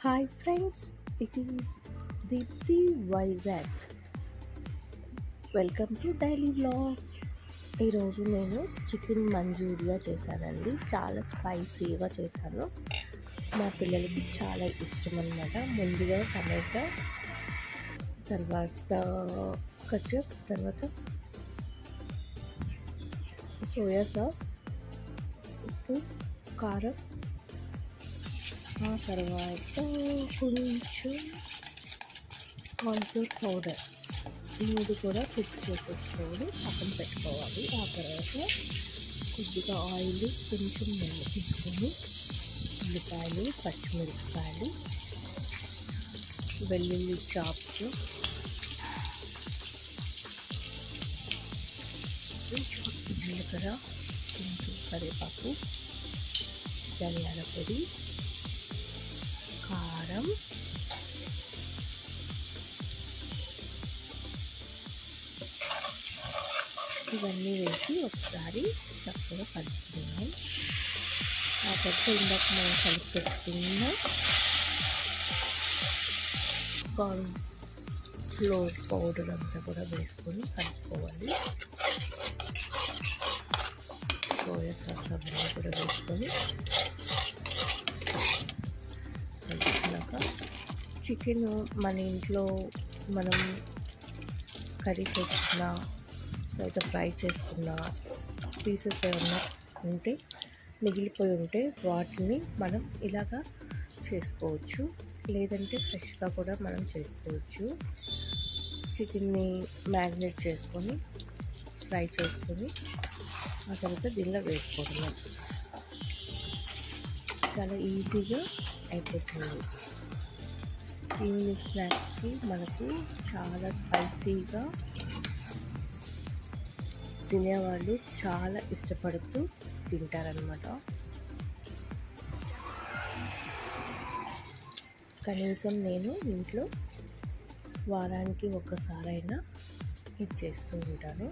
Hi friends, it is Deepthi Vizag. Welcome to daily vlogs. ఈరోజు నేను chicken Manchuria చేశానండి. చాలా స్పైసీగా చేశాను. మా పిల్లలకి చాలా ఇష్టం అన్నమాట. ముందుగా టమాటా, తర్వాత కచప్, తర్వాత సోయా సాస్, ఉప్పు, కారం, ఆ తర్వాత కొంచెం కార్న్ఫ్లోర్ పౌడర్ మూడు కూడా మిక్స్ చేసేసుకోవాలి, పక్కన పెట్టుకోవాలి. ఆ తర్వాత కొద్దిగా ఆయిల్ కొంచెం నెయ్యి తీసుకొని ఉల్లిపాయలు, పచ్చిమిరపకాయలు, వెల్లుల్లి చాప్స్, కొంచెం జీలకర్ర, కొంచెం కరివేపాకు, ధనియాల పొడి, కారం, ఇవన్నీ వేసి ఒకసారి చక్కగా కలుపుతున్నాం. ఆ తర్వాత ఇందాక మనం కలిపి పెట్టుకున్న కార్న్ ఫ్లోర్ పౌడర్ అంతా కూడా వేసుకొని కలుపుకోవాలి. సోయా సాస్ అవన్నీ కూడా వేసుకొని కలుపుకున్నాక చికెన్ మన ఇంట్లో మనం కర్రీ చేసుకున్న లేదా ఫ్రై చేసుకున్న పీసెస్ ఏమన్నా ఉంటే మిగిలిపోయి ఉంటే వాటిని మనం ఇలాగా చేసుకోవచ్చు, లేదంటే ఫ్రెష్గా కూడా మనం చేసుకోవచ్చు. చికెన్ని మ్యారినేట్ చేసుకొని ఫ్రై చేసుకొని ఆ తర్వాత దీనిలో వేసుకోవడం చాలా ఈజీగా అయిపోతుంది. ఈవినింగ్ స్నాక్స్కి మనకు చాలా స్పైసీగా తినేవాళ్ళు చాలా ఇష్టపడుతూ తింటారనమాట. కనీసం నేను ఇంట్లో వారానికి ఒక్కసారైనా ఇది చేస్తూ ఉంటాను.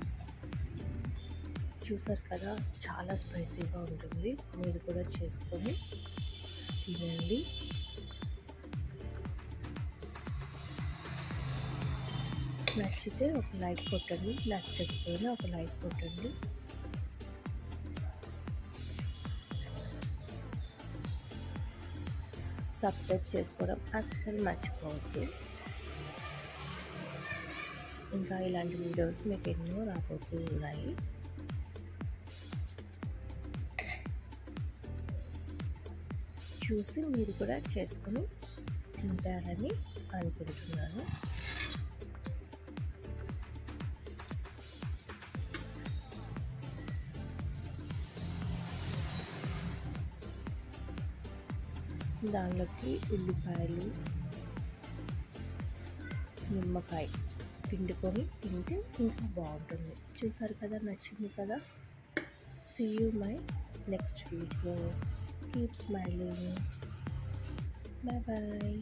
చూసారు కదా, చాలా స్పైసీగా ఉంటుంది. మీరు కూడా చేసుకొని తినండి. నచ్చితే ఒక లైక్ కొట్టండి, నచ్చకపోయినా ఒక లైక్ కొట్టండి. సబ్స్క్రైబ్ చేసుకోవడం అస్సలు మర్చిపోవద్దు. ఇంకా ఇలాంటి వీడియోస్ మీకు ఎన్నో రాబోతూ ఉన్నాయి. చూసి మీరు కూడా చేసుకొని తింటారని అనుకుంటున్నాను. దానిలోకి ఉల్లిపాయలు, నిమ్మకాయ పిండుకొని తింటే ఇంకా బాగుంటుంది. చూసారు కదా, నచ్చింది కదా. See you my next video. Keep smiling. Bye bye.